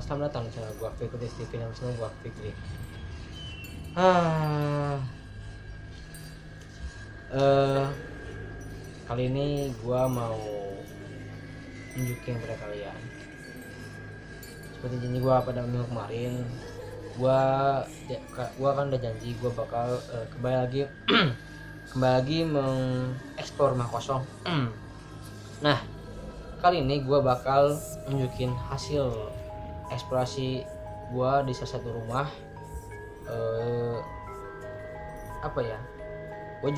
selamat datang di channel gua Fikri TV dan bersama gua Fikri. Kali ini gua mau nunjukin pada kalian seperti janji gua pada minggu kemarin. Gua kan udah janji gua bakal kembali lagi mengeksplor rumah kosong. Nah, kali ini gua bakal nunjukin hasil eksplorasi gua di salah satu rumah. Gue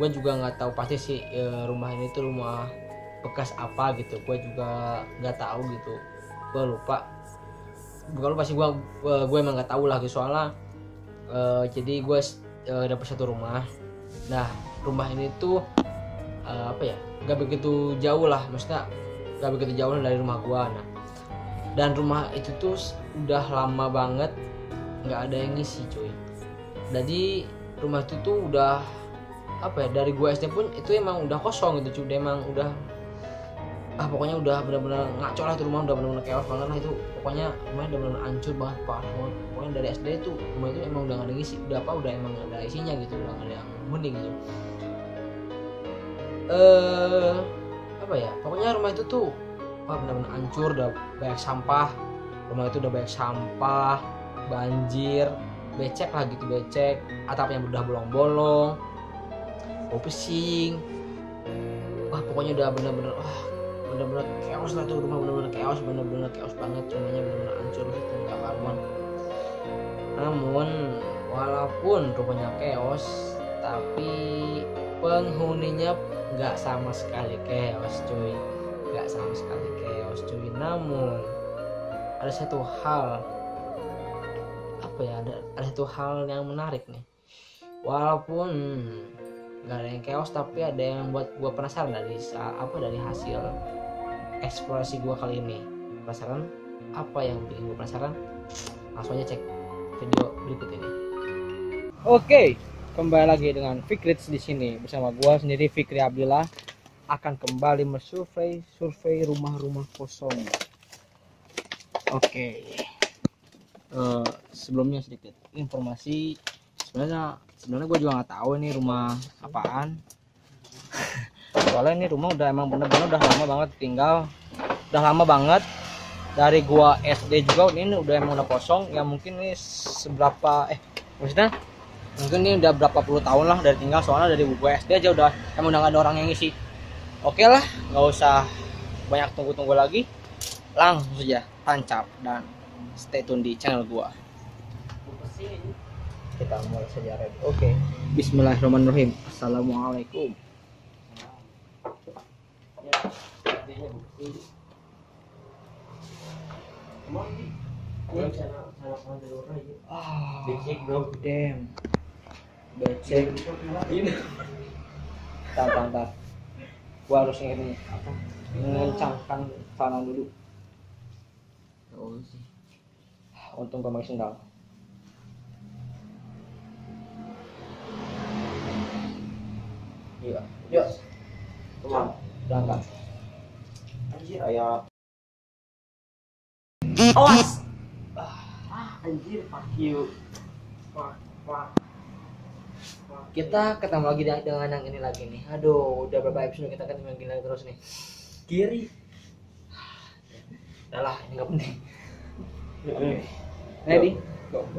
juga nggak tahu pasti sih rumah ini tuh rumah bekas apa gitu. Gue juga nggak tahu gitu. Gue lupa sih. Gue emang nggak tahu lah gitu, soalnya jadi gue dapet satu rumah. Nah, rumah ini tuh nggak begitu jauh lah, maksudnya nggak begitu jauh dari rumah gue. Nah, dan rumah itu tuh udah lama banget nggak ada yang ngisi cuy. Jadi rumah itu tuh udah dari gua SD pun itu emang udah kosong gitu cuy. Emang udah pokoknya udah benar-benar ngaco lah itu rumah, udah benar-benar chaos banget lah itu. Pokoknya rumahnya udah benar-benar hancur banget, parah banget. Pokoknya dari SD itu rumah itu emang udah nggak ada isi, udah emang nggak ada isinya gitu, udah nggak ada yang mending gitu. Pokoknya rumah itu tuh benar-benar hancur, udah banyak sampah. Rumah itu udah banyak sampah, banjir, becek lah gitu, becek, atapnya udah bolong-bolong, bau pesing. Pokoknya udah bener-bener chaos lah tuh rumah, bener-bener chaos banget. Rumahnya bener-bener hancur gitu, nggak karuan. Namun walaupun rumahnya chaos, tapi penghuninya nggak sama sekali chaos cuy, namun ada satu hal ada satu hal yang menarik nih. Walaupun nggak ada yang chaos, tapi ada yang buat gue penasaran dari hasil eksplorasi gue kali ini. Penasaran apa yang bikin gue penasaran? Langsung aja cek video berikut ini. Oke, kembali lagi dengan Fikri di sini bersama gue sendiri, Fikri Abdillah, akan kembali survei rumah-rumah kosong. Oke. Sebelumnya sedikit informasi. Sebenarnya gue juga nggak tahu ini rumah apaan. Soalnya ini rumah udah emang bener-bener udah lama banget tinggal, udah lama banget. Dari gua SD juga ini udah kosong. Ya mungkin ini mungkin ini udah berapa puluh tahun lah dari tinggal. Soalnya dari gua SD aja udah nggak ada orang yang ngisi. Oke lah, nggak usah banyak tunggu-tunggu lagi, langsung saja tancap dan stay tune di channel gua. Kita mulai saja. Oke. Bismillahirrahmanirrahim. Assalamualaikum. Becek bro, damn. Becek. Tar. Gua harus ini mengencangkan celana dulu. Oh sih. Untung gua pakai sendal. Iya. Yuk. Come on. Berangkat. Anjir, ayo. Awas. Anjir, fuck you. Fuck. Kita ketemu lagi dengan yang ini lagi nih. Aduh, udah berapa episode kita ketemu lagi terus nih. Kiri. Udah lah, ini enggak penting. Oke. Ready? Go.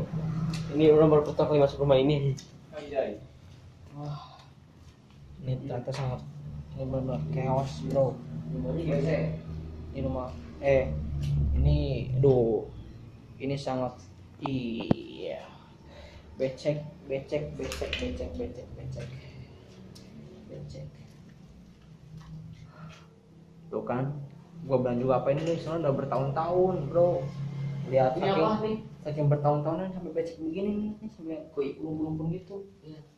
Ini nomor pertama kali masuk rumah ini. Anjay. Wah. Ini ternyata sangat benar-benar chaos bro. Ini rumah ini sangat becek. Tuh kan, gua bilang juga apa ini nih, soalnya udah bertahun-tahun bro. Lihat saking bertahun-tahunan sampai becek begini nih, sampai kayak belum gitu. Lihat.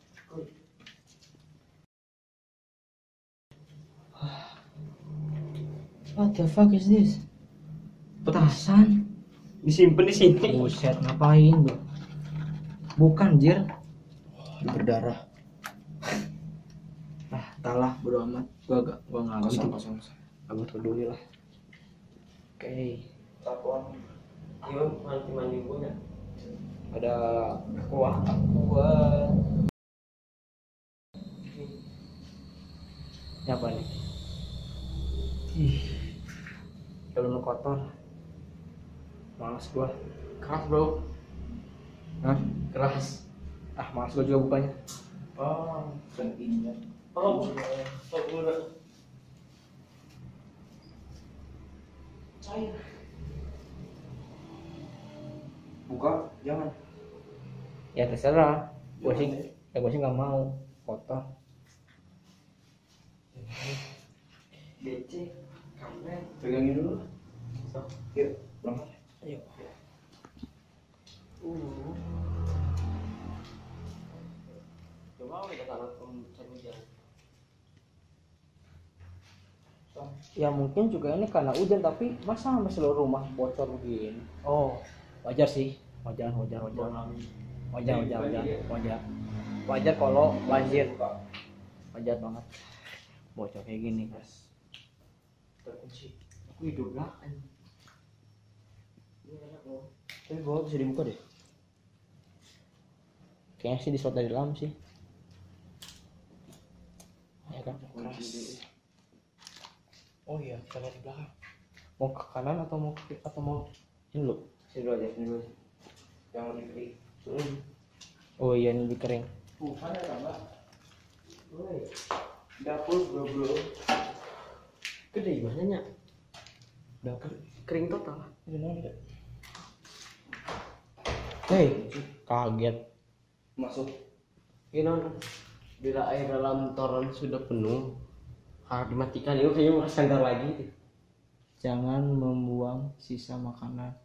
What the fuck is this? Petasan Disimpan di sini. Buset, ngapain bro? Bukan jir, berdarah. Talah bodo amat. Gua nggak gitu. Kosong. Aku peduli lah. Oke. Iya, mandi punya. Ada kuah. Ini apa nih? Ih, dalamnya kotor. Males gua. Keras bro. Hah? Keras. Ah, males gua juga bukanya. Oh, pentingnya. Oh, udah. Cair. Buka, jangan. Ya terserah. Gua sih nggak mau kotor. DC, kamu pegangin dulu. Yuk, berangkat. Ayo. Coba kita taruh cari hujan. Ya mungkin juga ini karena hujan, tapi masa sampai seluruh rumah bocor begini. Oh, wajar sih. Wajar kalau banjir. Wajar banget bocor kayak gini, guys. Terkunci. Aku hidup lah. Tapi bawah bisa dibuka deh. Kayaknya sih dislot dari dalam sih. Ya kan? Keras. Oh iya, kita lihat di belakang. Mau ke kanan atau mau ini dulu? Sini dulu aja. Jangan dikering. Oh iya, ini lebih kering. Bukan ada tambah. Woi, dapur bro. Gede gimana nya? Dapur Kering total. Hei, kaget. Masuk. Ini bila air dalam toren sudah penuh, harus dimatikan. Ini kayaknya mau senter lagi. Jangan membuang sisa makanan.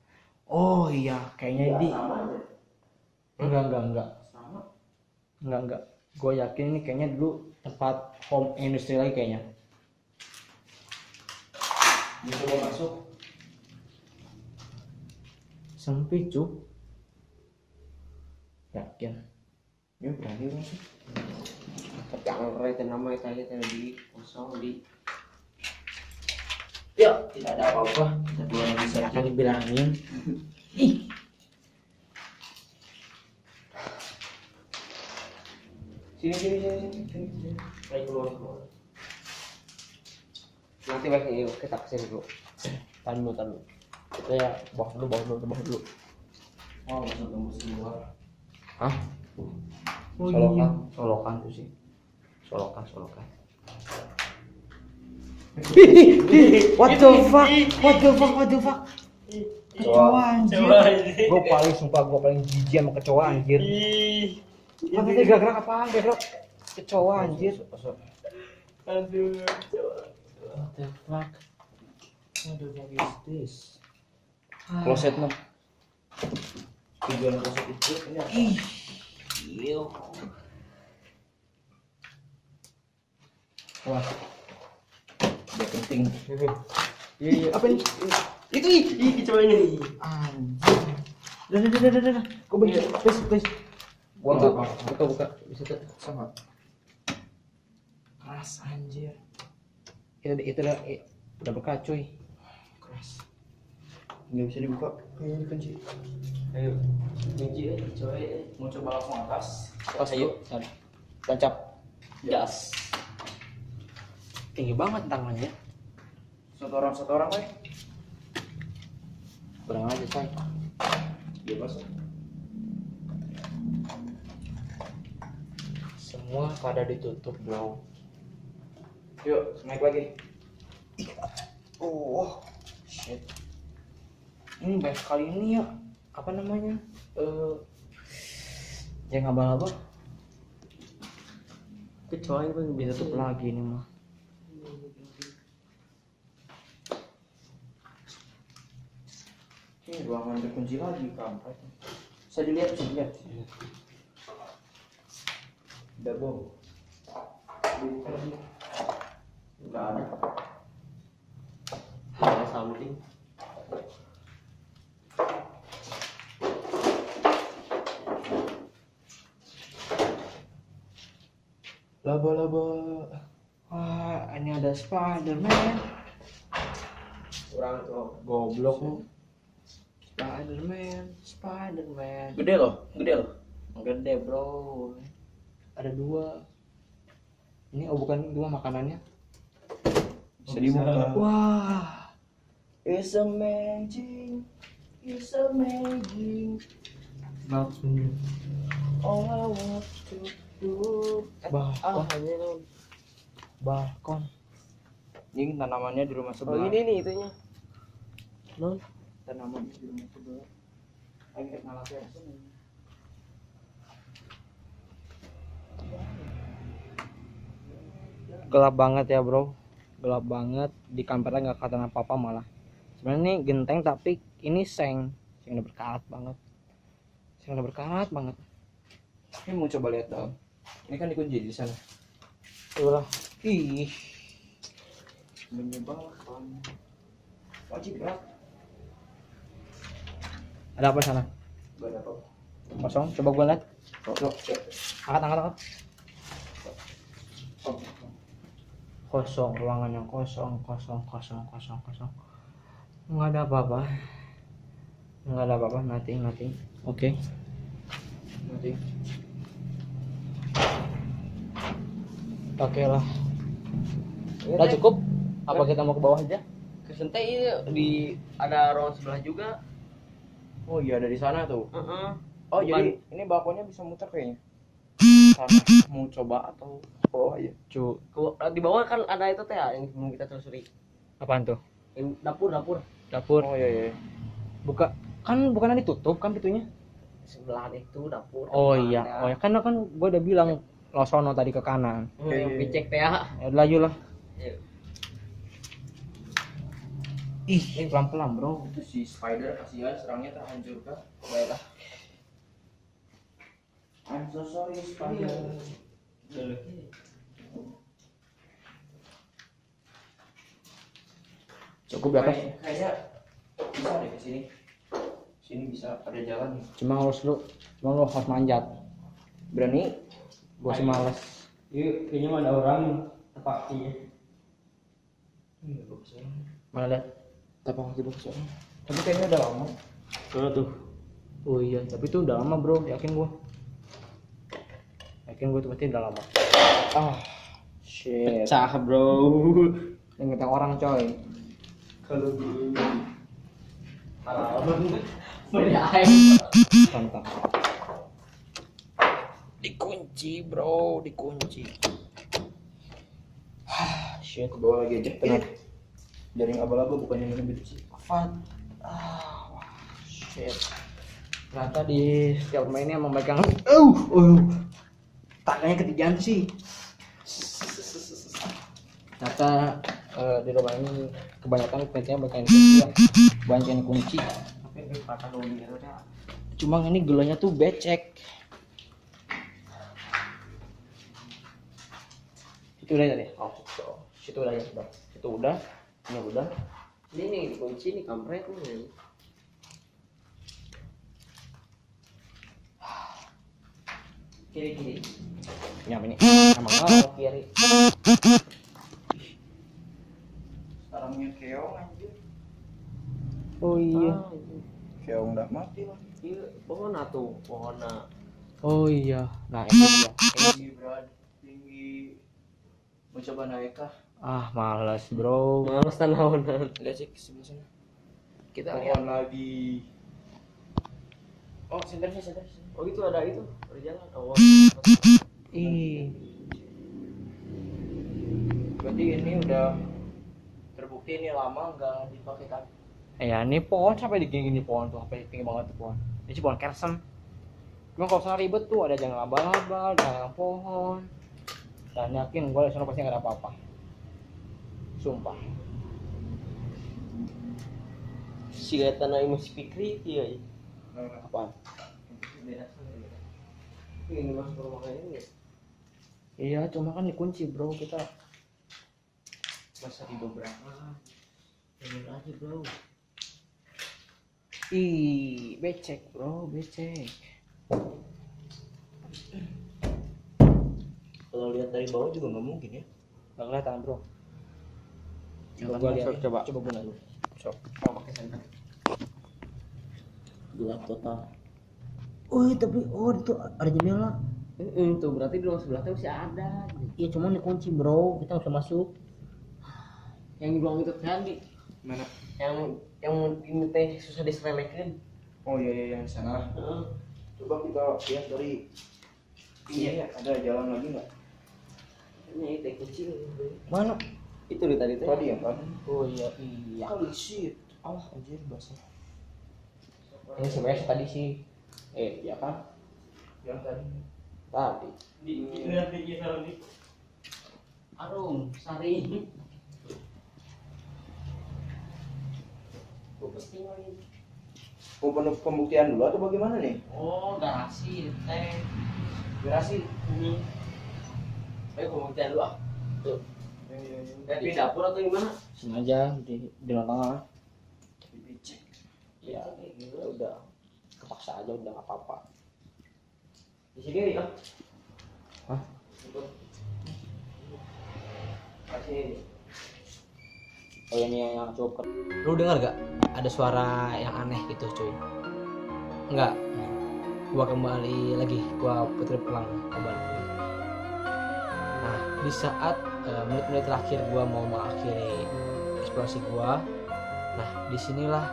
Oh iya, kayaknya di. Enggak. Sama. Enggak. Gue yakin ini kayaknya dulu tempat home industry lagi kayaknya. Coba masuk. Sempit cuk. Yakin. Ya berani masuk. Jangan itu nama tadi kosong di. Ya, tidak ada apa-apa. Tapi yang bisa Akan dibilangin. Ih. Sini. Baik keluar. Nanti baik kita kesini dulu. Tahan dulu. Kita ya bawa dulu. Oh, masuk tembus keluar. Hah? Solokan tuh sih. Solokan. What the fuck? Kecoa anjir. Gue paling jijik sama kecoa anjir. Apa tadi gerak apaan? Kecoa anjir. Aduh, What the fuck? What the fuck is this? Kloset mah. tujuan masuk itu ini apa? Iya. Wah. Udah penting. Iya. Apa ini? Itu kecoanya nih. Anjir. Dah. Kok begitu? Please. Gua Nggak enggak apa-apa. buka. Bisa tuh. Sama. Keras anjir. Itu udah bekas cuy. Keras. Nggak bisa dibuka. Kayaknya dikunci. Ayo. Kunci coy. Mau coba langsung atas. Ayo. Tancap. Jas. Tinggi banget tangannya. Satu orang, Pak. Kurang aja, say. Bebas. Semua pada ditutup, bro. Yuk, naik lagi. Oh, shit. Ini banyak sekali ini ya. Apa namanya? Yang abal-abal. Kecoa yang bisa Tutup lagi ini mah. Ini ruangan dikunci lagi, kampret. Bisa dilihat. Udah bau. Enggak ada. Ada something. Laba-laba. Wah, ini ada Spiderman. Kurang tuh. Goblok lu. Spiderman. Gede loh. Gede bro. Ada 2. Ini bukan 2 makanannya. Bisa dibuka. Wah. It's amazing. All I want to do. Balkon. Ini tanamannya di rumah Oh sebelah. ini nih itunya. Tanamannya di rumah sebelah. Lagi ngalah Gelap banget ya bro, gelap banget. Di kameranya nggak kelihatan apa-apa malah. Sebenarnya ini genteng tapi ini seng udah berkarat banget. Ini mau coba lihat dong. Ini kan dikunci di sana. Ulah. Ih. Menyebalkan. Wajib berat. Ada apa sana? Gak ada apa. Kosong. Coba gua lihat. Angkat. Kosong, ruangan yang kosong. Nggak ada apa-apa. Nothing. Oke. Nothing. Oke lah. Udah cukup? Apa kita mau ke bawah aja? Kesentai ini di ada ruang sebelah juga. Oh iya, ada di sana tuh. Oh, Bukan. jadi ini balkonnya bisa muter kayaknya. Sana mau coba atau bawah aja? Di bawah kan ada itu teh yang belum kita telusuri. Apaan tuh? Yang dapur. Dapur. Oh iya. Bukan ditutup kan pintunya? Sebelah itu dapur. Oh iya. Kan gua udah bilang lo sono tadi ke kanan. Yang dicek teh ya. Ya udah laju lah. Iya. Ih, pelan-pelan bro. Itu si spider kasihan serangnya terhancurkan. Baiklah. I'm so sorry spider. Cukup di atas. Kayaknya bisa deh ke sini. Sini bisa ada jalan. Cuma lu harus manjat. Berani? Gua sih males. Iya, kayaknya ada orang terpakai. Mana lihat? Tapak kaki bagus. Tapi kayaknya udah lama. Mana tuh? Oh iya, tapi itu udah lama bro, yakin gua tuh pasti udah lama. Shit. Pecah bro. Yang orang coy. Kalau di halaman banyak air. Mantap. Dikunci bro, Shit, bawa lagi aja. Tenang. Jaring abal-abal bukannya yang gitu sih. Apa? Shit. Ternyata di setiap pemainnya memegang tangannya ketigaan sih. Ternyata di rumah ini kebanyakan pintunya bukan kunci ya. Banyak yang kunci. Tapi ini patah dulu ya. Cuma ini gelanya tuh becek. Itu udah tadi. Situ udah ya, sudah. Itu udah. Ini udah. Ini nih dikunci nih kampret nih. Kiri. Nyam ini. Emang kiri. Sarangnya keong anjir. Oh iya. Keong udah mati lah. Iya, pohon pohon. Oh iya. Nah, ini dia. Tinggi berat, tinggi. Mau coba naik kah? Malas, bro. Males tanaman. Lihat sih sebelah sana. Kita Pohon lihat. lagi. Oh, sebentar. Oh itu ada itu, ada jalan. Oh. Ih. Berarti ini udah terbukti ini lama nggak dipakai kan? Ya, ini pohon sampai digini pohon tuh, sampai tinggi banget tuh pohon. Ini sih pohon kersen. Cuma kalau sana ribet tuh ada jangan abal-abal, jangan pohon. Dan yakin gue sana pasti nggak ada apa-apa. Sumpah. Si tanah emosi pikri ya. Apaan? Ini masuk rumah ini. Iya, cuma kan dikunci bro kita. Masa didobrak lah. Ini aja bro. Ih, becek bro, becek. Kalau lihat dari bawah juga nggak mungkin ya. Nggak kelihatan bro. Coba Gua lihat. coba guna dulu. Oh pakai senter. gelap total. Oh iya, tapi itu ada jendela. Tuh berarti di ruang sebelah tuh masih ada. Iya cuman dikunci bro, kita nggak bisa masuk. Yang di ruang itu tadi. Mana? Yang ini teh susah diselelekin. Oh iya yang sana. Coba kita lihat dari iya ada jalan lagi nggak? Ini teh kecil. Mana? Itu di tadi teh. Tadi ya kan? Oh iya. Kali shit. Allah anjir basah. Ini sebenarnya tadi sih. Ya kan? Yang tadi. Tadi. Lihat di kisaran di. Arum, Sari. Gue pasti lagi. Mau pembuktian dulu atau bagaimana nih? Oh, garasi teh. Garasi ini. Ayo pembuktian dulu ah. Tuh. Di dapur atau gimana? Sini aja di tengah. Dicek. Ya, Ya udah, kepaksa aja udah nggak apa-apa. di sini nih ah. Hah? Kasih. Oh ini yang cukup. Lu dengar gak? Ada suara yang aneh gitu cuy. Enggak. Gua kembali lagi. Gua putar pelang kembali. Nah di saat menit-menit terakhir gua mau mengakhiri eksplorasi gua. Nah disinilah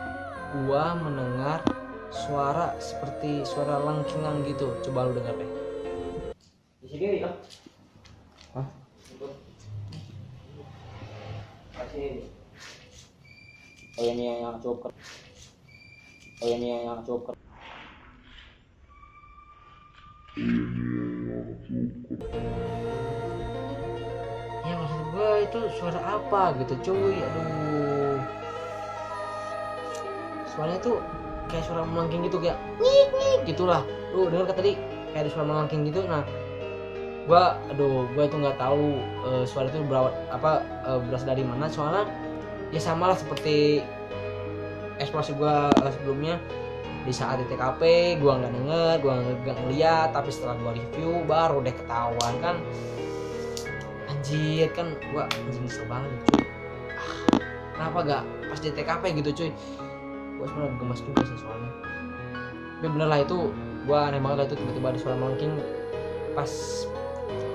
gua mendengar suara seperti suara lengkingan gitu. Coba lu dengar deh. Di sini nih ah. Hah? Kasih. Oh ini yang cukup. Oh ini yang cukup. Ya maksud gue itu suara apa gitu cuy. Aduh, suaranya tuh kayak suara melengking gitu, kayak nyik nyik gitulah. Lu denger kan tadi kayak ada suara melengking gitu. Nah gua itu nggak tahu suara itu berasal dari mana, soalnya ya sama lah seperti eksplorasi gua sebelumnya. Di saat di TKP gua nggak denger, gua nggak ngeliat, tapi setelah gua review baru deh ketahuan kan. Anjir kan gua anjing nyesel banget cuy. Kenapa gak pas di TKP gitu cuy. Gua sebenarnya gemas juga sih soalnya. Tapi bener lah itu, gua aneh banget lah itu tiba-tiba ada suara melengking. Pas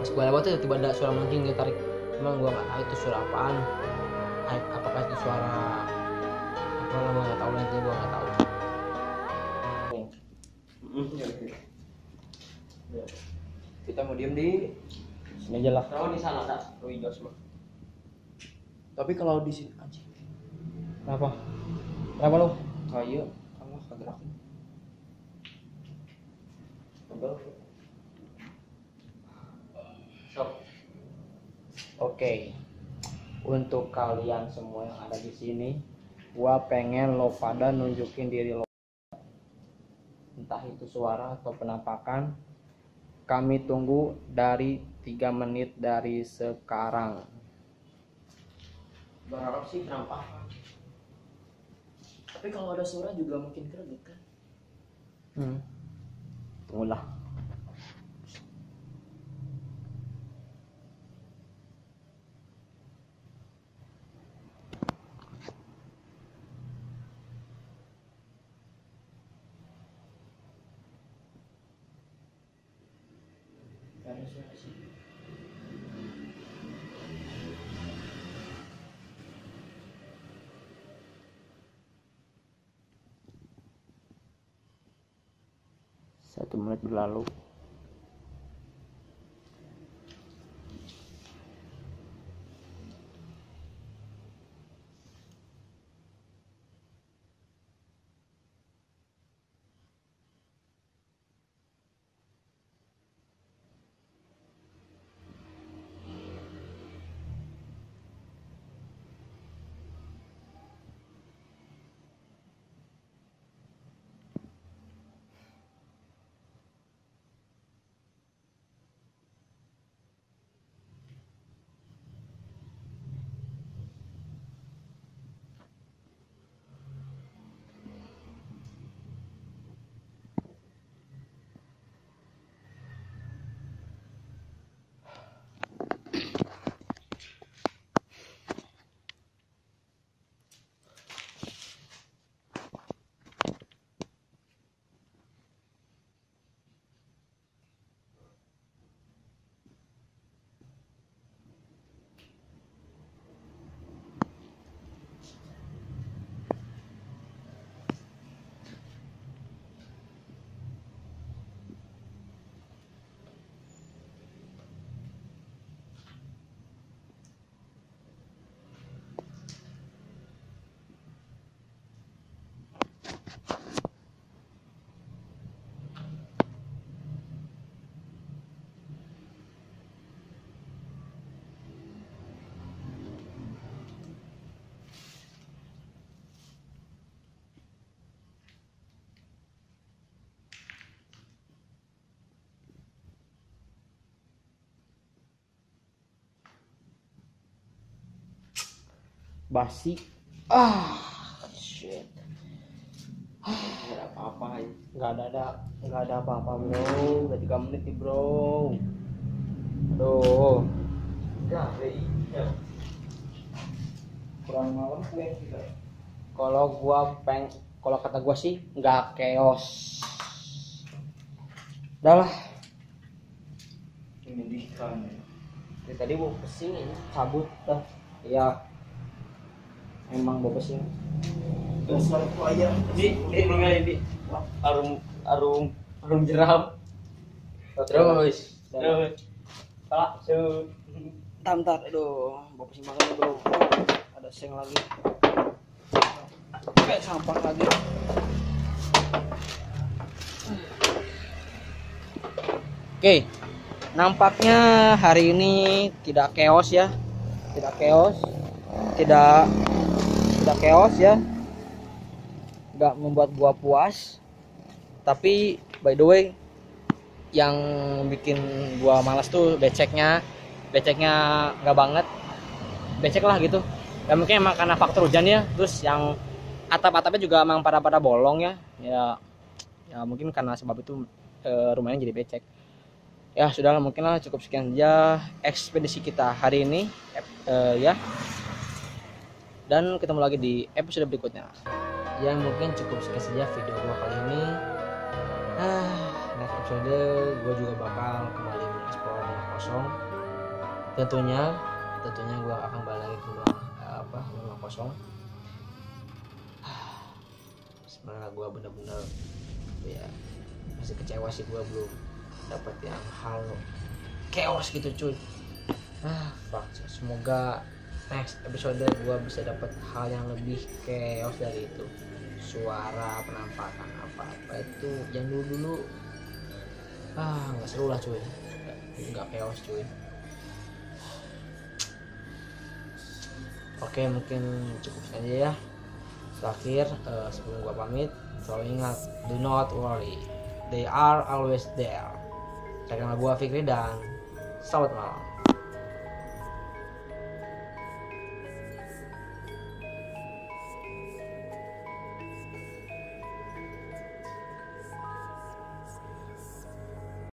gua lewat tuh tiba-tiba ada suara melengking ditarik. Emang gua nggak tahu itu suara apaan. Apakah itu suara apa namanya, nggak tahu, nanti gua nggak tahu. Kita mau diem di Sini aja lah. Kalau di sana ada. Rui Jos mah. tapi kalau di sini anjing Kenapa? Kenapa lu? kayak Allah kagak. Sok. Oke. Untuk kalian semua yang ada di sini, gua pengen lo pada nunjukin diri lo. Entah itu suara atau penampakan. Kami tunggu dari 3 menit dari sekarang. Berharap sih penampakan. Tapi kalau ada suara juga mungkin kredit kan. Tunggulah. Gak ada suara sih. Satu menit berlalu. basi. Shit. Nggak ada apa-apa ya. Nggak ada apa-apa bro. Udah 3 menit nih bro. Aduh. Ya, iya. Kurang malam kayak kita. Kalau kata gua sih nggak chaos. Udah lah. Menyedihkan. Dari tadi gua pesing ini cabut dah. Iya. Emang gua pesing. Dasar pelayan. Di belum ini. Arum jeram. Terus. Salah, Bentar, aduh, gua pesing banget nih, bro. Ada seng lagi. Kayak sampah lagi. Oke, nampaknya hari ini tidak chaos ya, tidak chaos ya, nggak membuat gua puas. Tapi by the way, yang bikin gua malas tuh beceknya nggak banget, becek lah gitu. Ya mungkin emang karena faktor hujan ya, terus yang atap-atapnya juga emang pada bolong ya, ya mungkin karena sebab itu rumahnya jadi becek. Ya sudahlah, mungkin lah cukup sekian saja ekspedisi kita hari ini ya, dan ketemu lagi di episode berikutnya. Ya mungkin cukup sekian saja video gua kali ini. Next episode gua juga bakal kembali mengeksplor rumah kosong. Tentunya gua akan balik lagi ke rumah kosong. Sebenarnya gua bener-bener ya masih kecewa sih, gua belum dapat yang hal chaos gitu cuy. Fuck. Semoga next episode gua bisa dapat hal yang lebih chaos dari itu. Suara, penampakan apa itu yang dulu nggak seru lah cuy, nggak chaos cuy. Oke, mungkin cukup saja ya. Terakhir sebelum gua pamit, selalu ingat, do not worry, they are always there. Saya gua Fikri dan selamat malam.